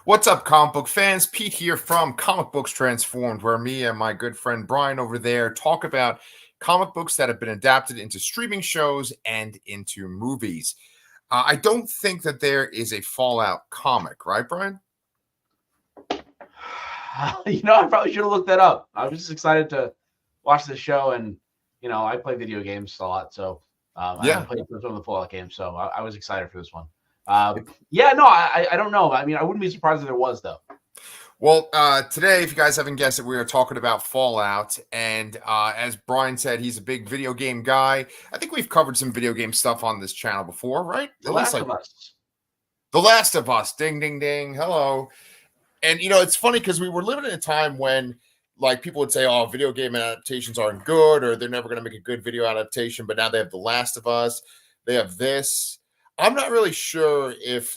What's up, comic book fans? Pete here from Comic Books Transformed, where me and my good friend Brian over there talk about comic books that have been adapted into streaming shows and into movies. I don't think that there is a Fallout comic, right, Brian? I probably should have looked that up. I was just excited to watch the show, and I play video games a lot, so I played some of the Fallout games, so I was excited for this one. I don't know. I mean, I wouldn't be surprised if there was, though. Well, today, if you guys haven't guessed it, we are talking about Fallout. And as Brian said, he's a big video game guy. I think we've covered some video game stuff on this channel before, right? The Last of Us. The Last of Us. Ding, ding, ding. Hello. And, it's funny because we were living in a time when, people would say, oh, video game adaptations aren't good, or they're never going to make a good video adaptation. But now they have The Last of Us. They have this. I'm not really sure if,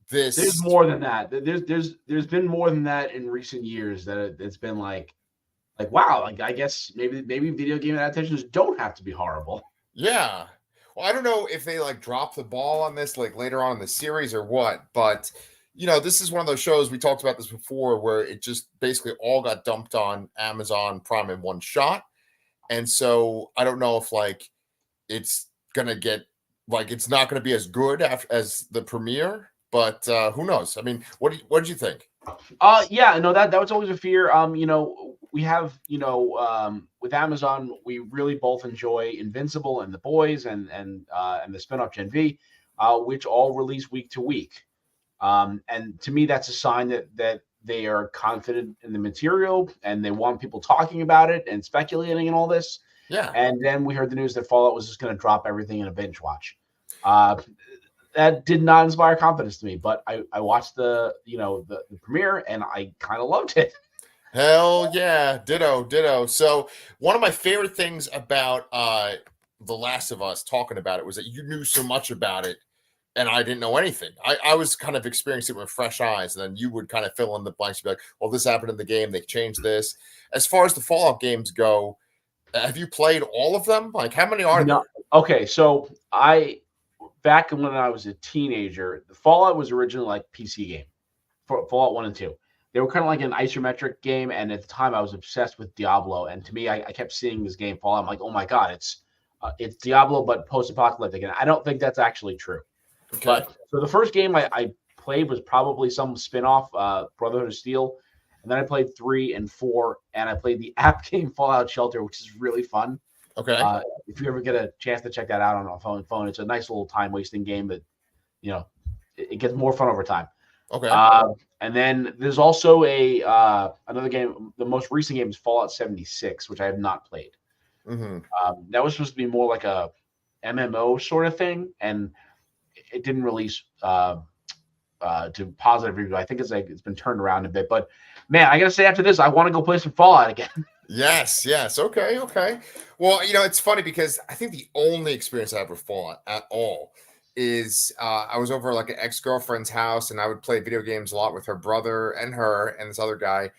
this. There's more than that. There's been more than that in recent years that it's been wow. I guess maybe video game adaptations don't have to be horrible. Yeah. Well, I don't know if they drop the ball on this later on in the series or what, but this is one of those shows, we talked about this before, where it just basically all got dumped on Amazon Prime in one shot. And so I don't know if it's gonna get it's not gonna be as good as the premiere. But who knows? I mean, what did you think? That was always a fear. We have, with Amazon, we really both enjoy Invincible and The Boys and the spinoff Gen V, which all release week to week. And to me, that's a sign that they are confident in the material and they want people talking about it and speculating and all this. Yeah. And then we heard the news that Fallout was just going to drop everything in a binge watch. That did not inspire confidence to me, but I watched the premiere and I kind of loved it. Hell yeah, ditto. So one of my favorite things about The Last of Us, talking about it, was that you knew so much about it and I didn't know anything. I was kind of experiencing it with fresh eyes, and then you would kind of fill in the blanks and be like, well, this happened in the game, they changed this. As far as the Fallout games go, have you played all of them? How many are there? Okay, so back when I was a teenager, the Fallout was originally PC game, for Fallout 1 and 2. They were kind of like an isometric game, and at the time I was obsessed with Diablo. And to me, I kept seeing this game Fallout. I'm like, oh my god, it's Diablo but post-apocalyptic, and I don't think that's actually true. Okay. But so the first game I played was probably some spin-off, Brotherhood of Steel, and then I played 3 and 4, and I played the app game Fallout Shelter, which is really fun. Okay. If you ever get a chance to check that out on a phone, it's a nice little time wasting game that, it gets more fun over time. Okay. And then there's also another game. The most recent game is Fallout 76, which I have not played. Mm-hmm. That was supposed to be more like a MMO sort of thing, and it didn't release to positive review. I think it's been turned around a bit. But man, I gotta say, after this, I want to go play some Fallout again. Yes. Okay. Well, it's funny because I think the only experience I have with Fallout at all is I was over an ex-girlfriend's house, and I would play video games a lot with her brother and her and this other guy.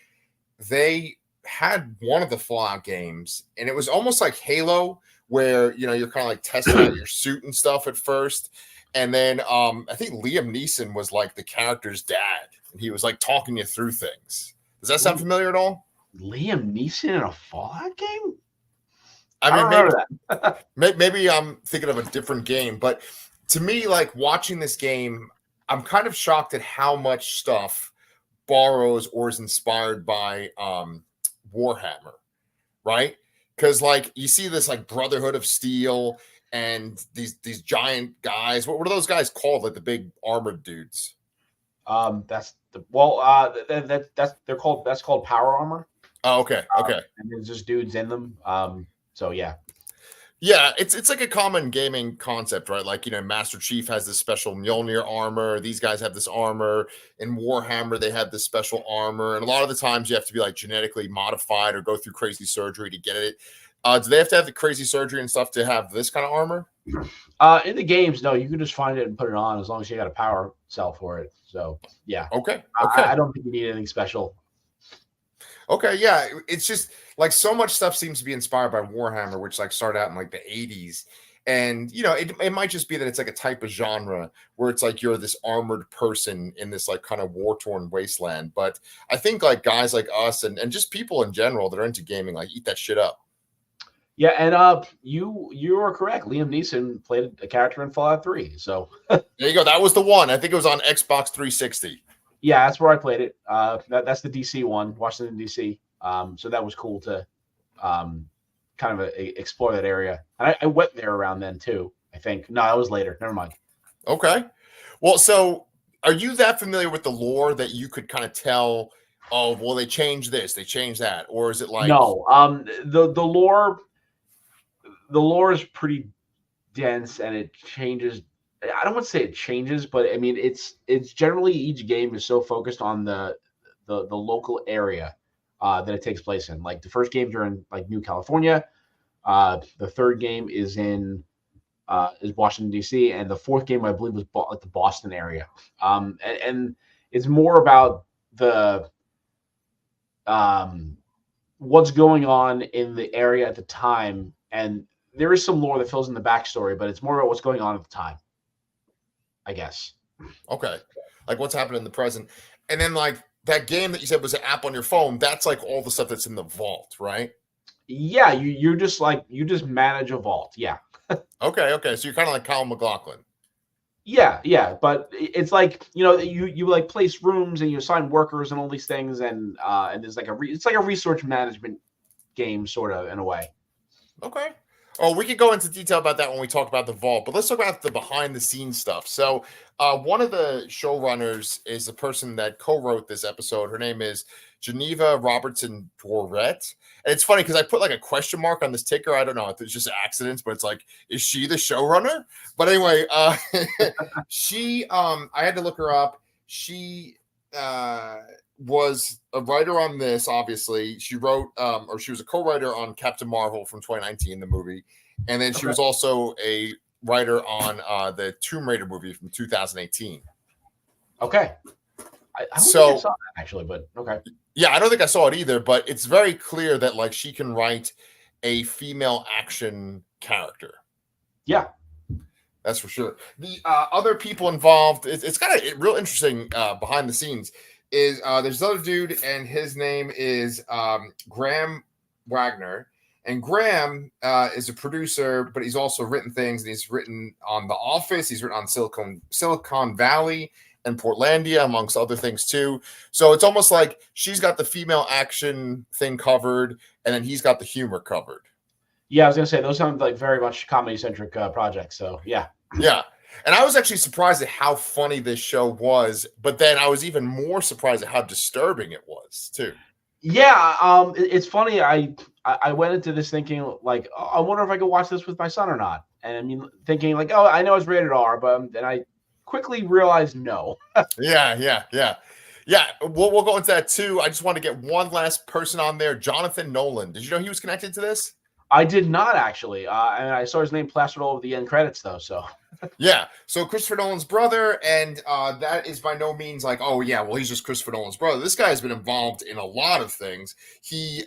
They had one of the Fallout games, and it was almost like Halo, where you're kind of testing out your suit and stuff at first. And then I think Liam Neeson was the character's dad, and he was talking you through things. Does that sound familiar at all? Liam Neeson in a Fallout game? I mean, maybe I'm thinking of a different game, but to me, watching this game, I'm kind of shocked at how much stuff borrows or is inspired by Warhammer, right? Because you see this Brotherhood of Steel and these giant guys. What are those guys called? The big armored dudes. That's called power armor. Oh, okay. And there's just dudes in them. So yeah. Yeah, it's a common gaming concept, right? Master Chief has this special Mjolnir armor. These guys have this armor. In Warhammer, they have this special armor. And a lot of the times you have to be genetically modified or go through crazy surgery to get it. Do they have to have the crazy surgery and stuff to have this kind of armor? In the games, no, you can just find it and put it on as long as you got a power cell for it. So yeah. Okay. I don't think you need anything special. Okay, yeah. It's just so much stuff seems to be inspired by Warhammer, which started out in the 80s. And it might just be that it's like a type of genre where it's like you're this armored person in this like kind of war-torn wasteland. But I think like guys like us and just people in general that are into gaming like eat that shit up. Yeah, and you are correct. Liam Neeson played a character in Fallout 3. So There you go. That was the one. I think it was on Xbox 360. yeah, that's where I played it. That's the DC one, Washington DC. So that was cool to kind of explore that area. And I went there around then too. I think no, that was later. Never mind. Okay. Well, so are you that familiar with the lore that you could kind of tell? Oh, well, they changed this, they changed that, or is it like No, the lore is pretty dense and it changes. I don't want to say it changes, but I mean it's generally each game is so focused on the local area that it takes place in. Like the first games are in like New California, the third game is in is Washington D.C., and the fourth game I believe was like the Boston area. And it's more about the what's going on in the area at the time, and there is some lore that fills in the backstory, but it's more about what's going on at the time, I guess. okay, like what's happening in the present, and then like that game that you said was an app on your phone. That's like all the stuff that's in the vault, right? Yeah, you just manage a vault. Yeah. Okay. So you're kind of like Kyle McLaughlin. Yeah, but it's like you like place rooms and you assign workers and all these things, and there's like it's like a resource management game sort of in a way. Okay. Oh, we could go into detail about that when we talk about the vault, but let's talk about the behind the scenes stuff. So, one of the showrunners is the person that co-wrote this episode. Her name is Geneva Robertson Dorette. And it's funny because I put like a question mark on this ticker. I don't know if it's just accidents, but it's like, is she the showrunner? But anyway, she, I had to look her up. She, was a writer on this. Obviously, she wrote or she was a co-writer on Captain Marvel from 2019, the movie, and then she was also a writer on the Tomb Raider movie from 2018. Okay. I don't think I saw that actually, but okay. Yeah, I don't think I saw it either, but it's very clear that like she can write a female action character. Yeah, that's for sure. The other people involved, it's kind of real interesting behind the scenes. Is there's another dude and his name is Graham Wagner, and Graham is a producer, but he's also written things, and he's written on The Office, he's written on Silicon Valley and Portlandia, amongst other things too. So it's almost like she's got the female action thing covered, and then he's got the humor covered. Yeah, I was gonna say those sound like very much comedy centric projects. So yeah. And I was actually surprised at how funny this show was, but then I was even more surprised at how disturbing it was too. Yeah, it's funny. I went into this thinking like, oh, I wonder if I could watch this with my son or not. And I mean, thinking like, oh, I know it's rated R, but then I quickly realized no. Yeah. We'll go into that too. I just want to get one last person on there, Jonathan Nolan. Did you know he was connected to this? I did not actually, and I saw his name plastered all over the end credits though. So yeah, so Christopher Nolan's brother, and that is by no means like, oh yeah, well he's just Christopher Nolan's brother. This guy has been involved in a lot of things. He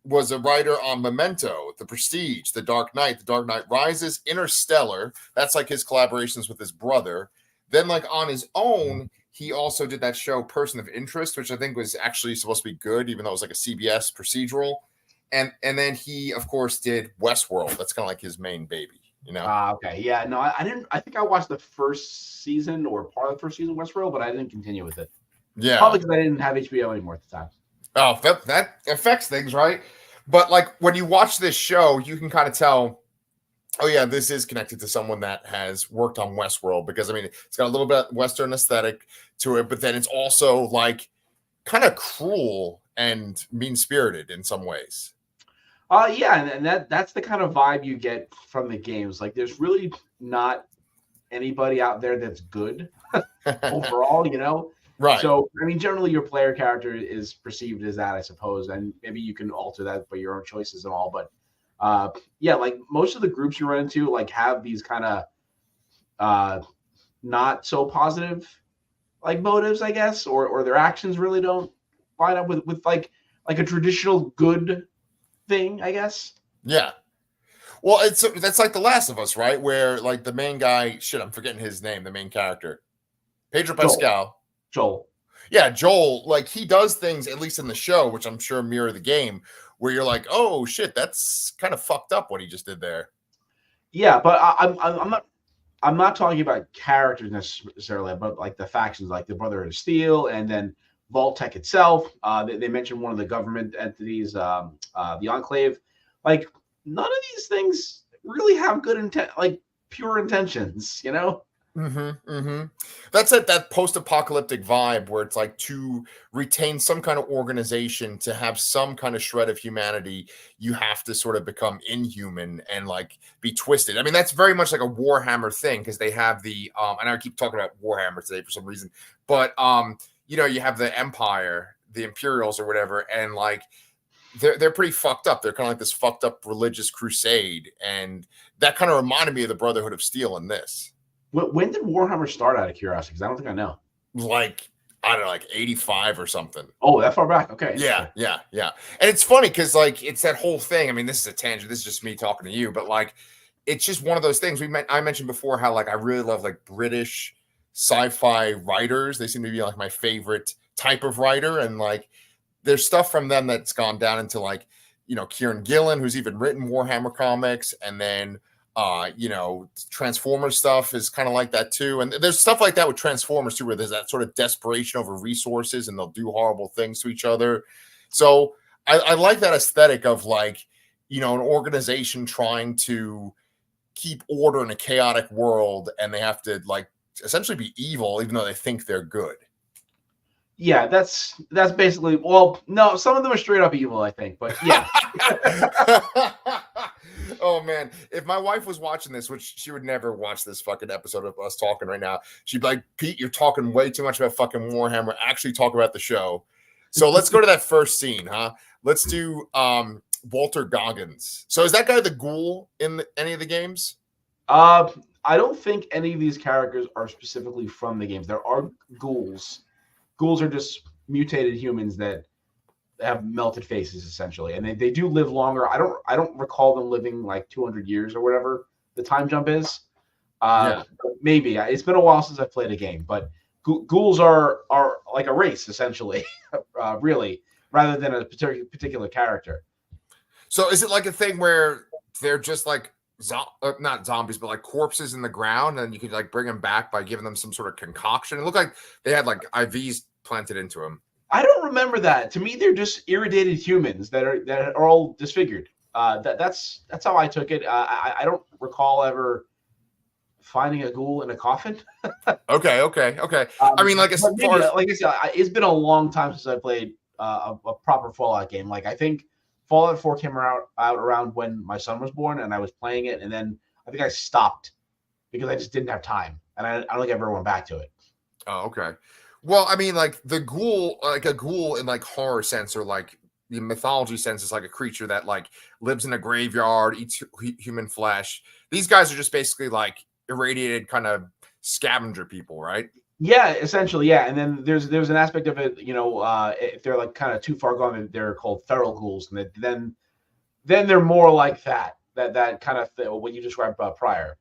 was a writer on Memento, The Prestige, The Dark Knight Rises, Interstellar. That's like his collaborations with his brother. Then like on his own, he also did that show Person of Interest, which I think was actually supposed to be good, even though it was like a CBS procedural. And then he, of course, did Westworld. That's kind of like his main baby, you know? Okay. Yeah, no, I didn't. I think I watched the first season or part of the first season of Westworld, but I didn't continue with it. Yeah. Probably because I didn't have HBO anymore at the time. Oh, that affects things, right? But like when you watch this show, you can kind of tell, oh yeah, this is connected to someone that has worked on Westworld, because I mean, it's got a little bit Western aesthetic to it, but then it's also like kind of cruel and mean-spirited in some ways. Yeah, and that's the kind of vibe you get from the games. Like, there's really not anybody out there that's good overall, you know? Right. So, I mean, generally your player character is perceived as that, I suppose, and maybe you can alter that by your own choices and all. But yeah, like most of the groups you run into, like, have these kind of not so positive like motives, I guess, or their actions really don't line up with like a traditional good thing, I guess. Yeah. Well, that's like The Last of Us, right? Where like the main guy, shit, I'm forgetting his name, the main character, Pedro Joel. Pascal. Joel. Yeah, Joel, like he does things, at least in the show, which I'm sure mirror the game, where you're like, oh shit, that's kind of fucked up what he just did there. Yeah, but I'm not talking about characters necessarily, but like the factions, like the Brotherhood of Steel, and then Vault-Tec itself. They mentioned one of the government entities, the Enclave. Like none of these things really have good intent, like pure intentions, you know? That's that post-apocalyptic vibe where it's like to retain some kind of organization, to have some kind of shred of humanity, you have to sort of become inhuman and like be twisted. I mean, that's very much like a Warhammer thing because they have the and I keep talking about Warhammer today for some reason, but you know, you have the Empire, the Imperials or whatever, and like they're pretty fucked up. They're kind of like this fucked up religious crusade, and that kind of reminded me of the Brotherhood of Steel in this. When did Warhammer start, out of curiosity? Because I don't think I know. Like, I don't know, like 85 or something. Oh, that far back. Okay. Yeah. And it's funny because like it's that whole thing. I mean, this is a tangent. This is just me talking to you, but like it's just one of those things. I mentioned before how like I really love like British sci-fi writers. They seem to be like my favorite type of writer. And like there's stuff from them that's gone down into like, you know, Kieran Gillen, who's even written Warhammer comics, and then you know, Transformers stuff is kind of like that too. And there's stuff like that with Transformers too, where there's that sort of desperation over resources and they'll do horrible things to each other. So I like that aesthetic of like, you know, an organization trying to keep order in a chaotic world and they have to like essentially be evil, even though they think they're good. Yeah, that's basically, well, no, some of them are straight up evil, I think, but yeah. Oh man, if my wife was watching this, which she would never watch this fucking episode of us talking right now, she'd be like, Pete, you're talking way too much about fucking Warhammer. Actually talk about the show. So let's go to that first scene, huh? Let's do Walter Goggins. So is that guy the ghoul in any of the games? I don't think any of these characters are specifically from the games. There are ghouls. Ghouls are just mutated humans that have melted faces essentially, and they do live longer. I don't recall them living like 200 years or whatever the time jump is. Maybe it's been a while since I've played a game, but ghouls are like a race essentially, really, rather than a particular character. So is it like a thing where they're just like not zombies, but like corpses in the ground, and you could like bring them back by giving them some sort of concoction? It looked like they had like IVs planted into them. I don't remember that. To me, they're just irritated humans that are all disfigured. That's how I took it. I don't recall ever finding a ghoul in a coffin. Okay. I mean, like, like I said, it's been a long time since I played a proper Fallout game. Like I think Fallout 4 came out around when my son was born, and I was playing it, and then I think I stopped because I just didn't have time, and I don't think I ever went back to it. Oh, okay. Well, I mean, like the ghoul, like a ghoul in like horror sense or like the mythology sense is like a creature that like lives in a graveyard, eats human flesh. These guys are just basically like irradiated kind of scavenger people, right? Yeah, essentially, yeah. And then there's an aspect of it, you know, if they're like kind of too far gone, they're called feral ghouls, and then they're more like that kind of thing, what you described prior.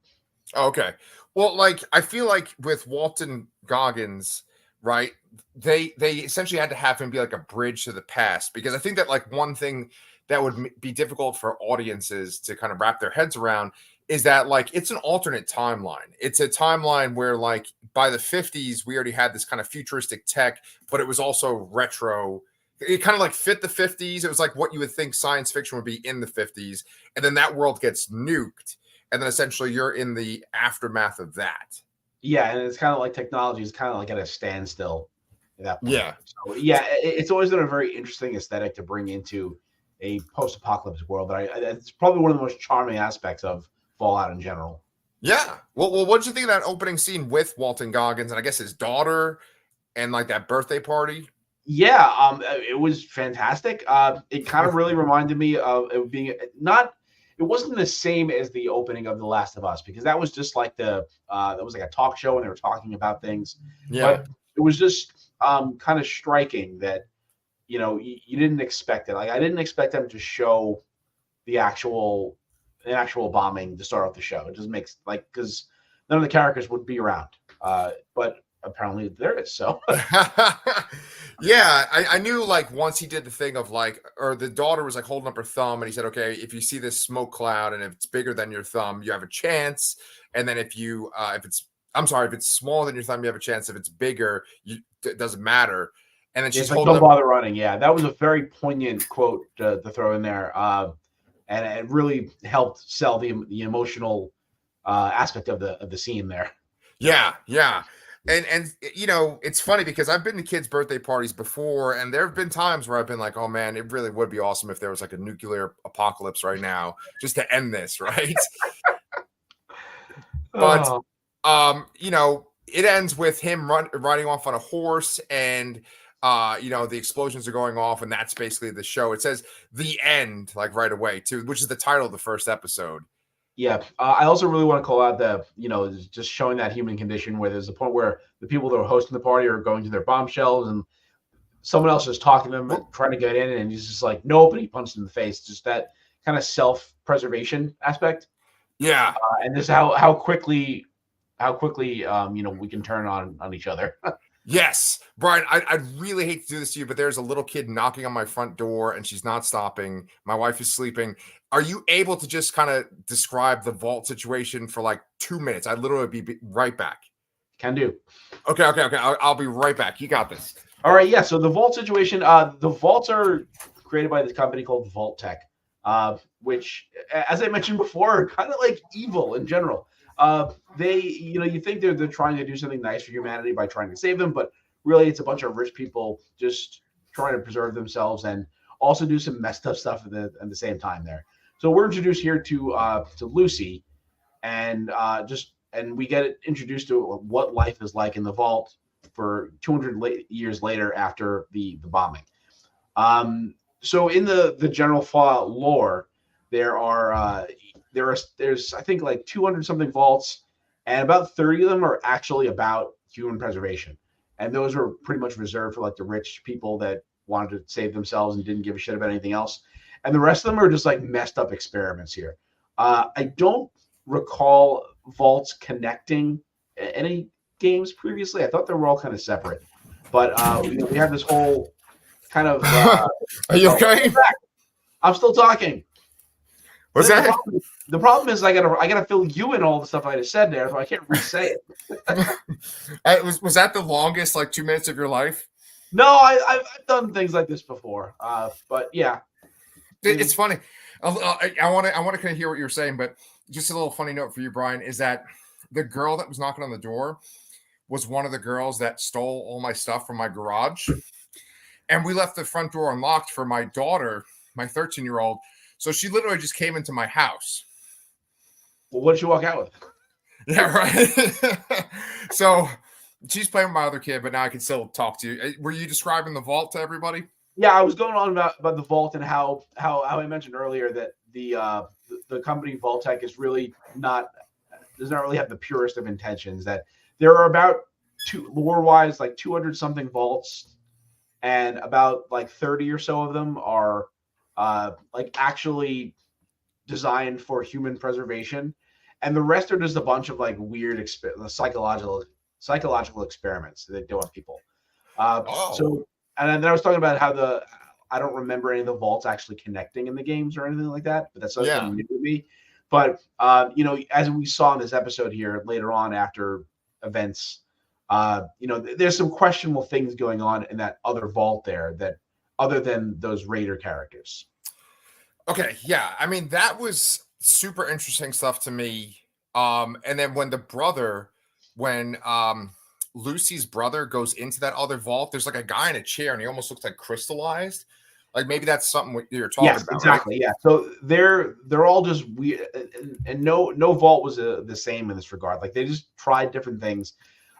Okay. Well, like I feel like with Walton Goggins, right? They essentially had to have him be like a bridge to the past, because I think that like one thing that would be difficult for audiences to kind of wrap their heads around is that like it's an alternate timeline. It's a timeline where like by the 50s we already had this kind of futuristic tech, but it was also retro. It kind of like fit the 50s. It was like what you would think science fiction would be in the 50s, and then that world gets nuked, and then essentially you're in the aftermath of that. Yeah, and it's kind of like technology is kind of like at a standstill at that point. Yeah. So yeah, it's always been a very interesting aesthetic to bring into a post-apocalypse world. But it's probably one of the most charming aspects of Fallout in general. Yeah. Well, what did you think of that opening scene with Walton Goggins and I guess his daughter and like that birthday party? Yeah, it was fantastic. It kind of really reminded me of it being not. It wasn't the same as the opening of The Last of Us, because that was just like that was like a talk show and they were talking about things. Yeah. But it was just kind of striking that, you know, you didn't expect it. Like I didn't expect them to show the actual an actual bombing to start off the show. It just makes like because none of the characters would be around, but apparently there is. So Yeah, I knew like once he did the thing of like, or the daughter was like holding up her thumb, and he said, "Okay, if you see this smoke cloud and if it's bigger than your thumb, you have a chance. And then if it's, I'm sorry, if it's smaller than your thumb, you have a chance. If it's bigger, it doesn't matter." And then she's it's like holding don't up. bother running. Yeah, that was a very poignant quote to throw in there, and it really helped sell the emotional aspect of the scene there. Yeah, yeah. And you know, it's funny because I've been to kids' birthday parties before, and there have been times where I've been like, "Oh man, it really would be awesome if there was like a nuclear apocalypse right now just to end this," right? But Oh. you know, it ends with him riding off on a horse, and you know, the explosions are going off, and that's basically the show. It says the end like right away too, which is the title of the first episode. Yeah, I also really want to call out the, just showing that human condition where there's a point where the people that are hosting the party are going to their bombshells and someone else is talking to them and trying to get in, and he's just like, nope, and he punched him in the face. Just that kind of self-preservation aspect. Yeah. And this how quickly we can turn on each other. Yes, Brian, I'd really hate to do this to you, but there's a little kid knocking on my front door and she's not stopping. My wife is sleeping. Are you able to just kind of describe the vault situation for like 2 minutes? I'd literally be right back. Can do. Okay. I'll be right back. You got this. All right, yeah. So the vault situation, the vaults are created by this company called Vault-Tec, which, as I mentioned before, are kind of like evil in general. They, you think they're trying to do something nice for humanity by trying to save them, but really it's a bunch of rich people just trying to preserve themselves and also do some messed up stuff at the same time there. So we're introduced here to Lucy, and we get introduced to what life is like in the vault for 200 years later after the bombing. So in the general Fallout lore, there's I think like 200 something vaults, and about 30 of them are actually about human preservation, and those were pretty much reserved for like the rich people that wanted to save themselves and didn't give a shit about anything else, and the rest of them are just like messed up experiments here. I don't recall vaults connecting any games previously. I thought they were all kind of separate, but we have this whole kind of are you okay? I'm still talking. What's that? The problem is I gotta fill you in all the stuff I just said there, so I can't re-say it. Was that the longest like 2 minutes of your life? No, I've done things like this before, but yeah, it's funny. I want to kind of hear what you're saying, but just a little funny note for you, Brian, is that the girl that was knocking on the door was one of the girls that stole all my stuff from my garage, and we left the front door unlocked for my daughter, my 13-year-old. So she literally just came into my house. Well, what did you walk out with? Yeah, right. So she's playing with my other kid, but now I can still talk to you. Were you describing the vault to everybody? Yeah, I was going on about the vault and how I mentioned earlier that the company Vault-Tec is really does not really have the purest of intentions. That there are about lore-wise like 200 something vaults, and about like 30 or so of them are like actually designed for human preservation, and the rest are just a bunch of like weird psychological experiments that they do on people. So, and then I was talking about how I don't remember any of the vaults actually connecting in the games or anything like that, but that's something new to me. But as we saw in this episode here later on after events, there's some questionable things going on in that other vault there that other than those Raider characters. Okay, yeah. I mean, that was super interesting stuff to me. And then when Lucy's brother goes into that other vault, there's like a guy in a chair and he almost looks like crystallized. Like maybe that's something you're talking about. Exactly. Right? Yeah. So they're all just weird, and no vault was the same in this regard. Like they just tried different things.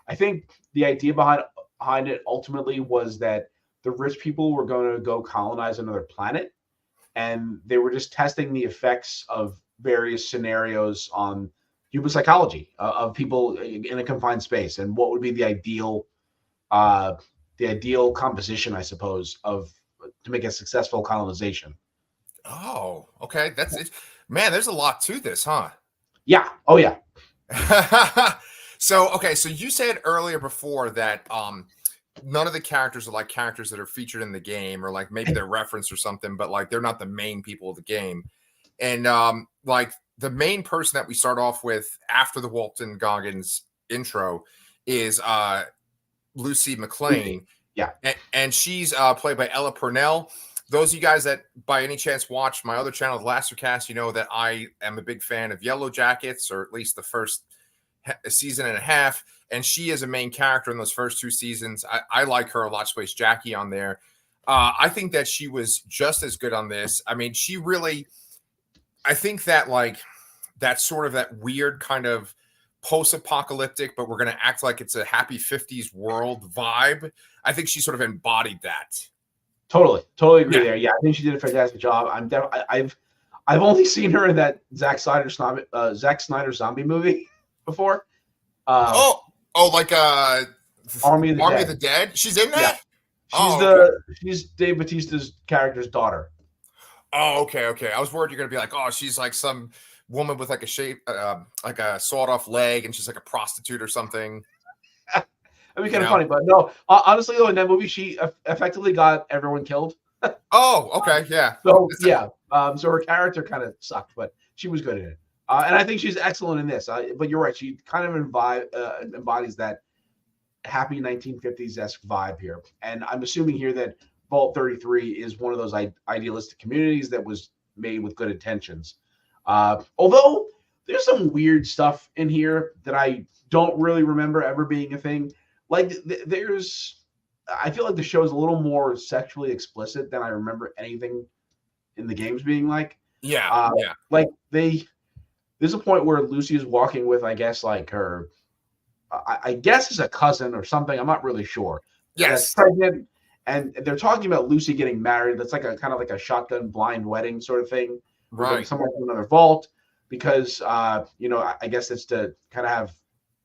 I think the idea behind it ultimately was that the rich people were going to go colonize another planet, and they were just testing the effects of various scenarios on human psychology of people in a confined space, and what would be the ideal composition, I suppose, to make a successful colonization. Oh, okay. That's it. Man, there's a lot to this, huh? Yeah. Oh yeah. So okay, so you said earlier before that none of the characters are like characters that are featured in the game, or like maybe they're referenced or something, but like they're not the main people of the game. And like the main person that we start off with after the Walton Goggins intro is Lucy Lucy. McLean, Yeah. and she's played by Ella Purnell. Those of you guys that by any chance watch my other channel, The Lastercast, you know that I am a big fan of Yellow Jackets, or at least the first season and a half. And she is a main character in those first two seasons. I like her a lot. She plays Jackie on there. I think that she was just as good on this. I mean, she really, I think that like that sort of that weird kind of post-apocalyptic, but we're going to act like it's a happy 50s world vibe. I think she sort of embodied that. Totally agree there. Yeah, I think she did a fantastic job. I've only seen her in that Zack Snyder zombie movie before. Like Army of the Dead. She's in that. Yeah. She's Dave Bautista's character's daughter. Oh, okay. I was worried you're gonna be like, oh, she's like some woman with like a shape, like a sawed-off leg, and she's like a prostitute or something. That'd be kind of funny, but no. Honestly, though, in that movie, she effectively got everyone killed. Oh, okay, yeah. So yeah, so her character kind of sucked, but she was good in it, and I think she's excellent in this. But you're right; she kind of embodies that happy 1950s-esque vibe here. And I'm assuming here that Vault 33 is one of those idealistic communities that was made with good intentions. Although there's some weird stuff in here that I don't really remember ever being a thing. Like I feel like the show is a little more sexually explicit than I remember anything in the games being like. Yeah. Like there's a point where Lucy is walking with, I guess, like her, I guess is a cousin or something. I'm not really sure. Yes. That's pregnant, and they're talking about Lucy getting married. That's like a kind of like a shotgun blind wedding sort of thing. Right. Somewhere in another vault, because I guess it's to kind of have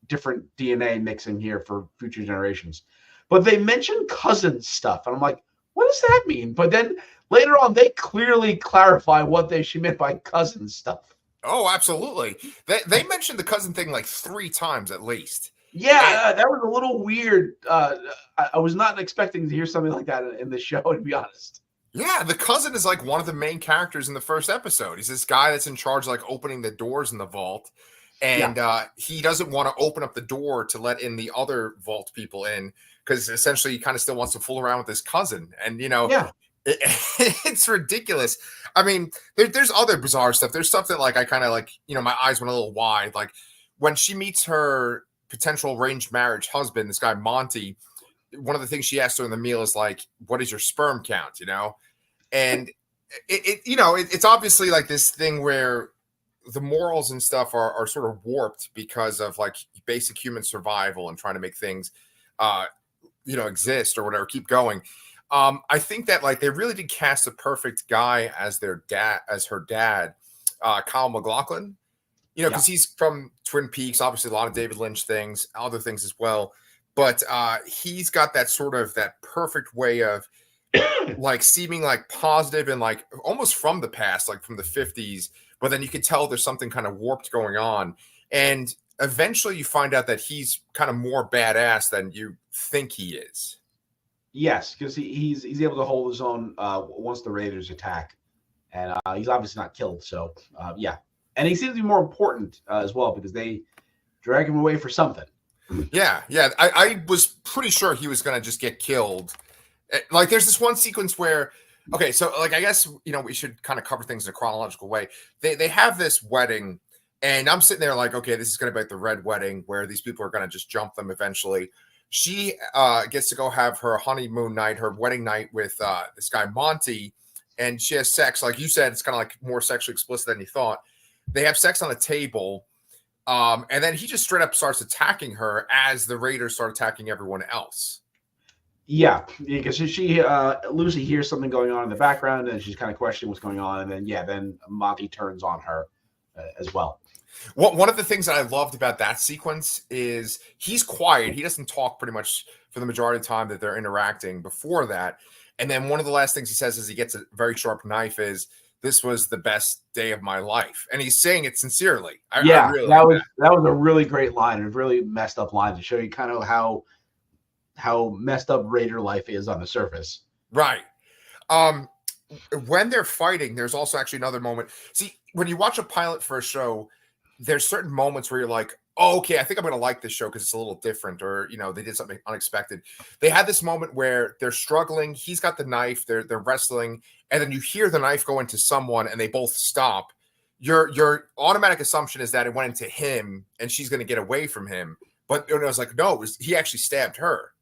different DNA mixing here for future generations. But they mention cousin stuff, and I'm like, what does that mean? But then later on, they clearly clarify what she meant by cousin stuff. Oh, absolutely. They mentioned the cousin thing like 3 times at least. Yeah, that was a little weird. I was not expecting to hear something like that in the show, to be honest. Yeah, the cousin is like one of the main characters in the first episode. He's this guy that's in charge of like opening the doors in the vault. And he doesn't want to open up the door to let in the other vault people in, because essentially he kind of still wants to fool around with his cousin. And, it's ridiculous. I mean, there's other bizarre stuff. There's stuff that like I kind of like, my eyes went a little wide. Like when she meets her potential arranged marriage husband, this guy Monty, one of the things she asks during the meal is like, what is your sperm count? And it's obviously like this thing where the morals and stuff are sort of warped because of like basic human survival and trying to make things exist or whatever, keep going. I think that like they really did cast a perfect guy as her dad, Kyle MacLachlan, because he's from Twin Peaks, obviously a lot of David Lynch things, other things as well. But he's got that sort of that perfect way of like seeming like positive and like almost from the past, like from the 50s. But then you can tell there's something kind of warped going on. And eventually you find out that he's kind of more badass than you think he is. Yes, because he's able to hold his own once the Raiders attack. And he's obviously not killed. So, yeah. And he seems to be more important as well, because they drag him away for something. Yeah. I was pretty sure he was going to just get killed. Like there's this one sequence where, okay, so like I guess we should kind of cover things in a chronological way. They have this wedding, and I'm sitting there like, okay, this is going to be like the red wedding where these people are going to just jump them eventually. She gets to go have her honeymoon night, her wedding night with this guy Monty, and she has sex. Like you said, it's kind of like more sexually explicit than you thought. They have sex on a table, and then he just straight up starts attacking her as the Raiders start attacking everyone else. Yeah, because Lucy hears something going on in the background, and she's kind of questioning what's going on, and then Monty turns on her as well. One of the things that I loved about that sequence is he's quiet. He doesn't talk pretty much for the majority of the time that they're interacting before that. And then one of the last things he says as he gets a very sharp knife is this was the best day of my life. And he's saying it sincerely. I Yeah, really that like was that was a really great line, a really messed up line to show you kind of how messed up Raider life is on the surface. Right. Um, when they're fighting, there's also actually another moment. See, when you watch a pilot for a show, there's certain moments where you're like, oh, okay, I think I'm going to like this show because it's a little different, or they did something unexpected. They had this moment where they're struggling. He's got the knife. They're wrestling, and then you hear the knife go into someone, and they both stop. Your automatic assumption is that it went into him, and she's going to get away from him. But it was like, no, he actually stabbed her.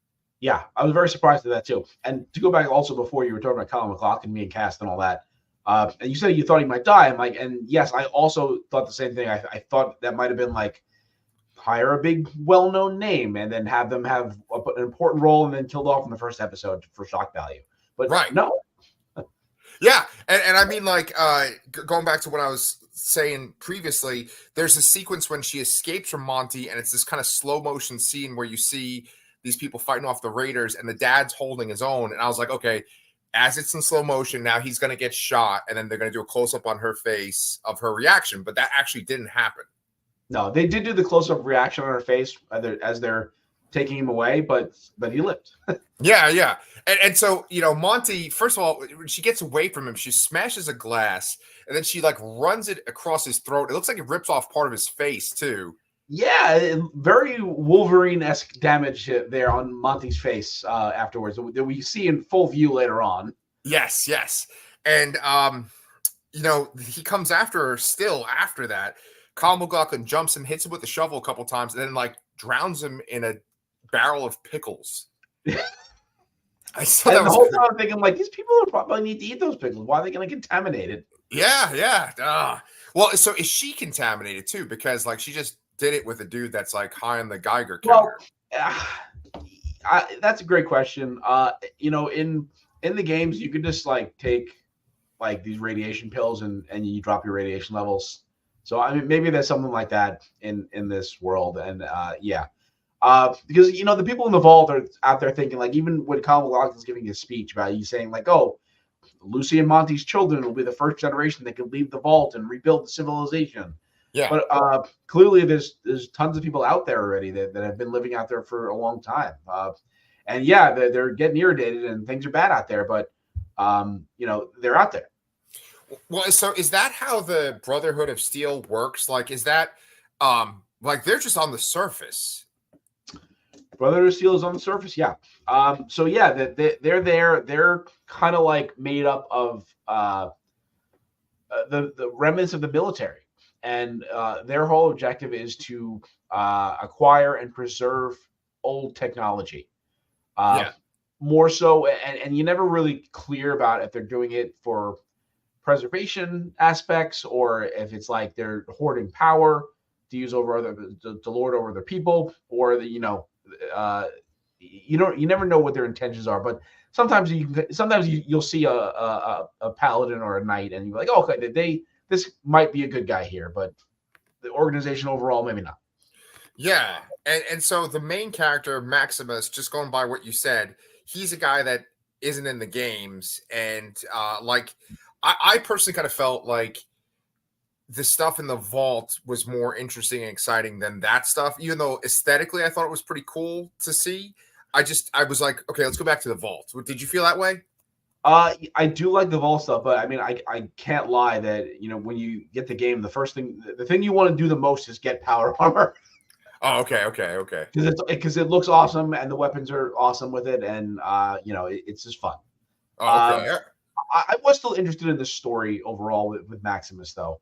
Yeah, I was very surprised at that too. And to go back also before you were talking about Colin McLaughlin, me and Cast and all that, and you said you thought he might die. I'm like, and yes, I also thought the same thing. I thought that might have been like hire a big well-known name and then have them have an important role and then killed off in the first episode for shock value. But right, no. Yeah, and I mean, like, going back to what I was saying previously, there's a sequence when she escapes from Monty, and it's this kind of slow motion scene where you see these people fighting off the Raiders, and the dad's holding his own. And I was like, okay, as it's in slow motion, now he's going to get shot, and then they're going to do a close up on her face of her reaction. But that actually didn't happen. No, they did do the close up reaction on her face as they're taking him away, but he lived. Yeah. And so, Monty, first of all, when she gets away from him, she smashes a glass, and then she like runs it across his throat. It looks like it rips off part of his face too. Yeah, very Wolverine-esque damage there on Monty's face afterwards that we see in full view later on. Yes. And, he comes after her still after that. Colin McLaughlin jumps him, hits him with the shovel a couple times, and then like drowns him in a barrel of pickles. I saw that the whole time thinking, like, these people probably need to eat those pickles. Why are they going to contaminate it? Yeah. Well, so is she contaminated too? Because like she just did it with a dude that's like high on the Geiger counter. Well, that's a great question. In the games, you could just like take like these radiation pills and you drop your radiation levels. So I mean, maybe there's something like that in this world, and because the people in the vault are out there thinking, like, even when Colin McLaughlin's giving his speech about, he's saying like, oh, Lucy and Monty's children will be the first generation that can leave the vault and rebuild the civilization. Yeah. But clearly there's tons of people out there already that have been living out there for a long time. And yeah, they're getting irritated and things are bad out there, but they're out there. Well, so is that how the Brotherhood of Steel works? Like, is that like they're just on the surface? Brotherhood of Steel is on the surface, yeah. So yeah, they're there. They're kind of like made up of the remnants of the military, and their whole objective is to acquire and preserve old technology. More so, and you're never really clear about if they're doing it for preservation aspects or if it's like they're hoarding power to use to lord over their people, or you never know what their intentions are. But sometimes you'll see a paladin or a knight, and you're like, oh, okay, this might be a good guy here, but the organization overall maybe not. Yeah, and so the main character Maximus, just going by what you said, he's a guy that isn't in the games, and like I personally kind of felt like the stuff in the vault was more interesting and exciting than that stuff, even though aesthetically I thought it was pretty cool to see. I was like, okay, let's go back to the vault. Did you feel that way? I do like the vault stuff, but I mean, I can't lie that, when you get the game, the thing you want to do the most is get power armor. Oh, okay. Because it looks awesome and the weapons are awesome with it, and it's just fun. Oh, okay. I was still interested in the story overall with Maximus, though.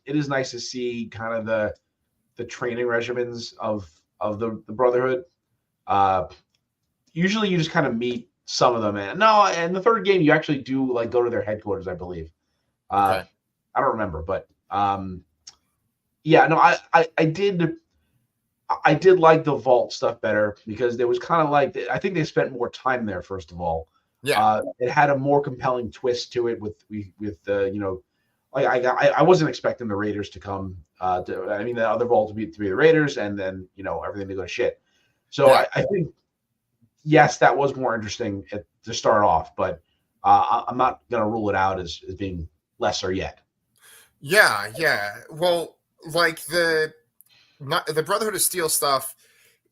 It is nice to see kind of the training regimens of the Brotherhood. Usually, you just kind of meet some of them, and the third game you actually do like go to their headquarters, I believe. Okay. I don't remember, but yeah, no, I did like the vault stuff better because there was kind of like, I think they spent more time there. First of all, yeah, it had a more compelling twist to it with I wasn't expecting the Raiders to come. The other vault to be the Raiders, and then everything to go to shit. So yeah. I think yes, that was more interesting to start off, but I'm not gonna rule it out as being lesser yet. Yeah, yeah. Well, like the Brotherhood of Steel stuff,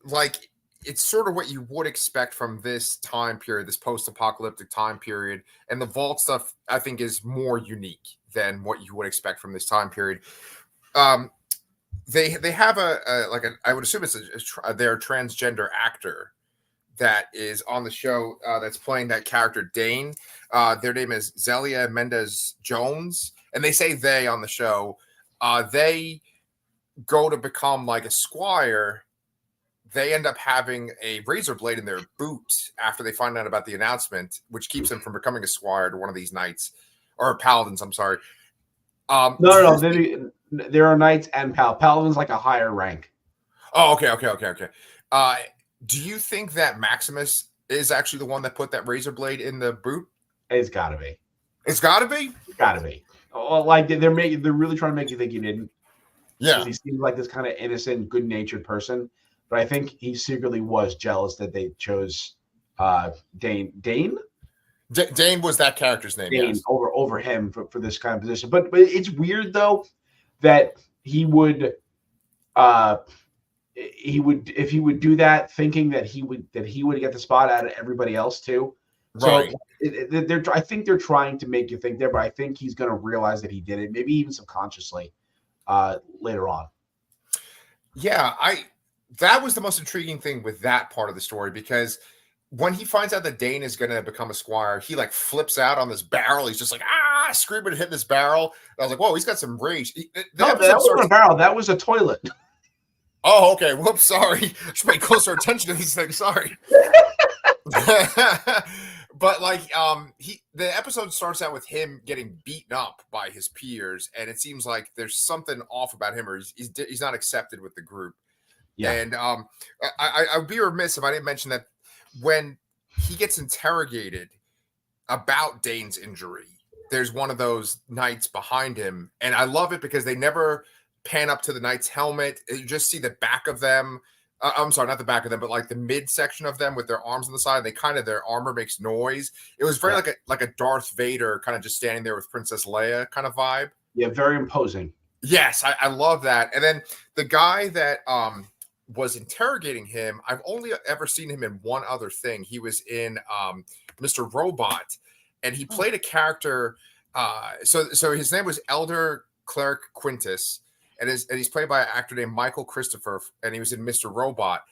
like it's sort of what you would expect from this time period, this post-apocalyptic time period, and the Vault stuff I think is more unique than what you would expect from this time period. Um, they have I would assume it's their transgender actor that is on the show that's playing that character Dane. Their name is Zelia Mendez Jones, and they say they on the show. They go to become like a squire. They end up having a razor blade in their boot after they find out about the announcement, which keeps them from becoming a squire to one of these knights or paladins. I'm sorry. No. There are knights and paladins like a higher rank. Oh, okay. Do you think that Maximus is actually the one that put that razor blade in the boot? It's got to be. It's got to be. It's got to be. Oh, like they're really trying to make you think he didn't. Yeah, he seems like this kind of innocent, good-natured person, but I think he secretly was jealous that they chose Dane. Dane was that character's name. Dane yes. over him for this kind of position. But it's weird though that he would if he would do that, thinking that he would get the spot out of everybody else too. Right. So I think they're trying to make you think there, but I think he's going to realize that he did it, maybe even subconsciously later on. Yeah, that was the most intriguing thing with that part of the story, because when he finds out that Dane is going to become a squire, he like flips out on this barrel. He's just like, screaming and hitting this barrel. And I was like, whoa, he's got some rage. No, that wasn't a barrel. That was a toilet. Oh, okay. Whoops, sorry. Should pay closer attention to these things. Sorry. But like, the episode starts out with him getting beaten up by his peers, and it seems like there's something off about him, or he's not accepted with the group. Yeah. And I would be remiss if I didn't mention that when he gets interrogated about Dane's injury, there's one of those knights behind him, and I love it because they never pan up to the knight's helmet. You just see the back of them. I'm sorry, not the back of them, but like the midsection of them with their arms on the side. Their armor makes noise. It was very like a Darth Vader kind of just standing there with Princess Leia kind of vibe. Yeah, very imposing. Yes, I love that. And then the guy that was interrogating him, I've only ever seen him in one other thing. He was in Mr. Robot, and he played a character. So his name was Elder Cleric Quintus. And he's played by an actor named Michael Christopher, and he was in Mr. Robot.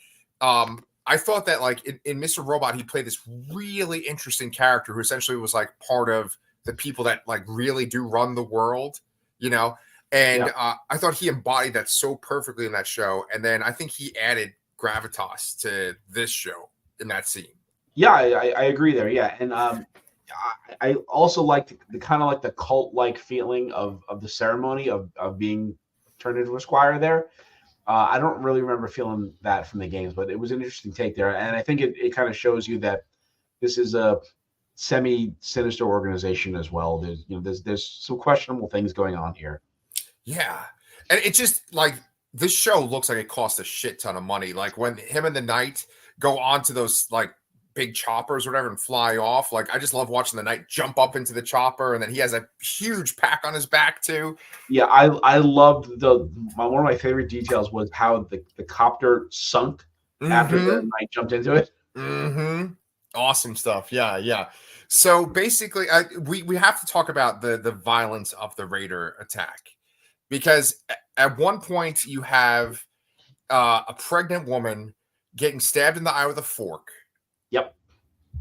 I thought that like in Mr. Robot, he played this really interesting character who essentially was like part of the people that like really do run the world, you know? And I thought he embodied that so perfectly in that show. And then I think he added gravitas to this show in that scene. Yeah, I agree there. Yeah. And I also like the kind of like the cult-like feeling of the ceremony of being turned into a squire there. I don't really remember feeling that from the games, but it was an interesting take there. And I think it kind of shows you that this is a semi-sinister organization as well. There's some questionable things going on here. Yeah. And it just like this show looks like it cost a shit ton of money. Like when him and the knight go onto those like big choppers or whatever and fly off. Like I just love watching the knight jump up into the chopper, and then he has a huge pack on his back too. Yeah, I loved one of my favorite details was how the copter sunk after the knight jumped into it. Mm-hmm. Awesome stuff. Yeah. So basically, we have to talk about the violence of the Raider attack, because at one point you have a pregnant woman getting stabbed in the eye with a fork. Yep.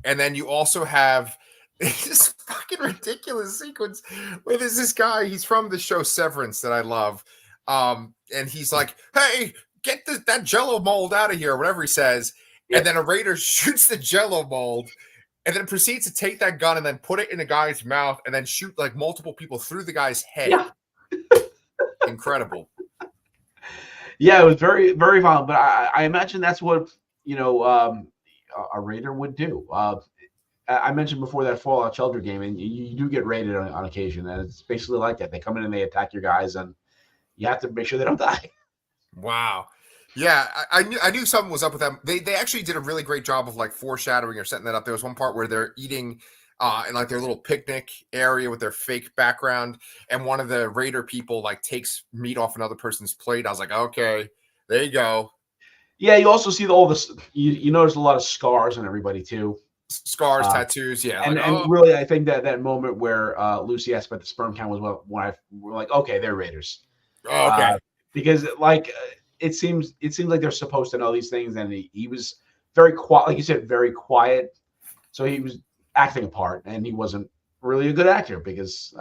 And then you also have this fucking ridiculous sequence where there's this guy, he's from the show Severance that I love. And he's like, hey, get that Jello mold out of here, or whatever he says. Yep. And then a Raider shoots the Jello mold and then proceeds to take that gun and then put it in a guy's mouth and then shoot like multiple people through the guy's head. Yeah. Incredible. Yeah, it was very, very violent, but I imagine that's what, a Raider would do. I mentioned before that Fallout Shelter game, and you do get raided on occasion, and it's basically like that. They come in and they attack your guys, and you have to make sure they don't die. Wow. Yeah, I knew something was up with them. They actually did a really great job of like foreshadowing or setting that up. There was one part where they're eating in like their little picnic area with their fake background, and one of the Raider people like takes meat off another person's plate. I was like, okay, there you go. Yeah, you also see all this. You notice a lot of scars on everybody too. Scars, tattoos, yeah. And like, and really, I think that moment where Lucy asked about the sperm count was when we're like, okay, they're Raiders. okay. Because like it seems like they're supposed to know these things, and he was very quiet, like you said, very quiet. So he was acting a part, and he wasn't really a good actor because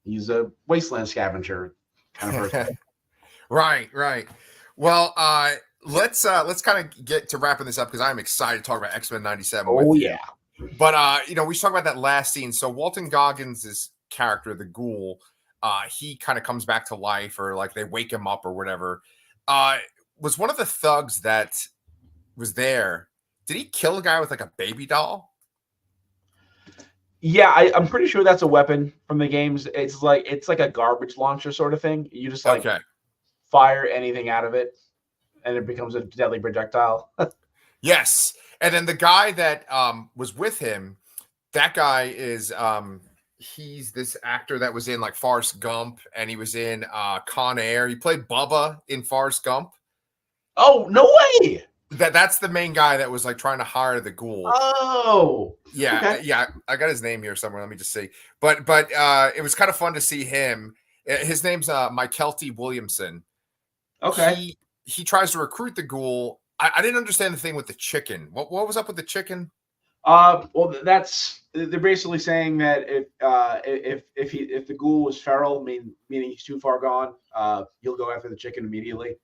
he's a wasteland scavenger kind of person. Right. Well, let's kind of get to wrapping this up because I'm excited to talk about X-Men 97 with you. Yeah. But we should talk about that last scene. So Walton Goggins' character, the Ghoul, he kind of comes back to life, or like they wake him up or whatever. Was one of the thugs that was there, did he kill a guy with like a baby doll? Yeah, I'm pretty sure that's a weapon from the games. It's like a garbage launcher sort of thing. You just like fire anything out of it, and it becomes a deadly projectile. Yes. And then the guy that was with him, that guy is he's this actor that was in like Forrest Gump, and he was in Con Air. He played Bubba in Forrest Gump. Oh, no way. That's the main guy that was like trying to hire the Ghoul. Oh, yeah, okay. Yeah. I got his name here somewhere. Let me just see. But it was kind of fun to see him. His name's Mykelti Williamson. Okay. He tries to recruit the Ghoul. I didn't understand the thing with the chicken. What was up with the chicken? Well, they're basically saying that if the Ghoul was feral, meaning he's too far gone, he'll go after the chicken immediately.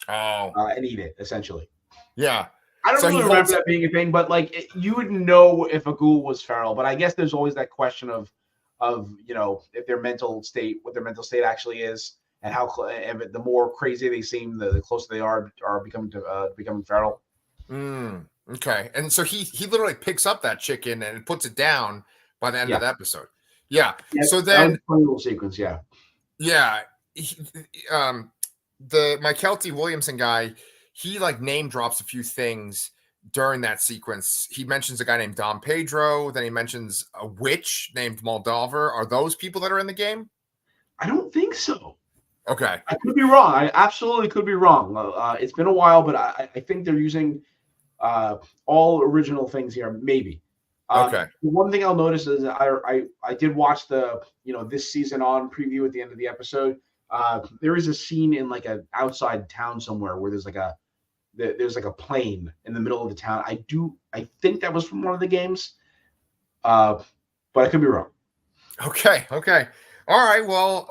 Oh, and eat it essentially. Yeah. I don't really remember that being a thing, but like you would know if a Ghoul was feral. But I guess there's always that question of if their mental state, what their mental state actually is, and how the more crazy they seem, the closer they are becoming feral. Okay, and so he literally picks up that chicken and puts it down by the end of the episode. Yeah. So then fun little sequence. Yeah. The Mykelti Williamson guy, he like name drops a few things during that sequence. He mentions a guy named Dom Pedro. Then he mentions a witch named Moldaver. Are those people that are in the game? I don't think so. Okay. I could be wrong. I absolutely could be wrong. It's been a while, but I think they're using all original things here. Maybe. Okay. One thing I'll notice is I did watch the this season on preview at the end of the episode. There is a scene in like an outside town somewhere where there's like a plane in the middle of the town. I think that was from one of the games, but I could be wrong. Okay. All right. Well,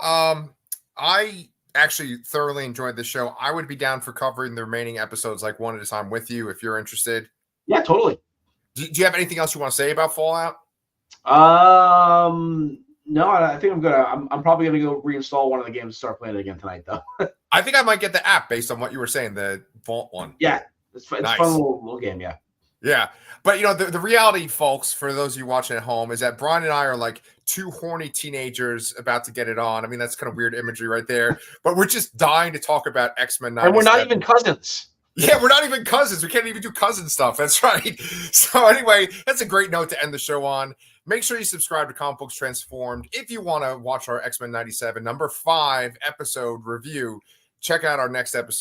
I actually thoroughly enjoyed this show. I would be down for covering the remaining episodes like one at a time with you if you're interested. Yeah, totally. Do you have anything else you want to say about Fallout? No, I think I'm gonna. I'm probably gonna go reinstall one of the games and start playing it again tonight, though. I think I might get the app based on what you were saying, the Vault one. Yeah, it's nice. A fun little game. Yeah. Yeah, but the reality, folks, for those of you watching at home, is that Brian and I are like two horny teenagers about to get it on. I mean, that's kind of weird imagery right there, but we're just dying to talk about X-Men 97. And we're not even cousins. Yeah, we're not even cousins. We can't even do cousin stuff. That's right. So anyway, that's a great note to end the show on. Make sure you subscribe to Comic Books Transformed. If you want to watch our X-Men 97 number 5 episode review, check out our next episode.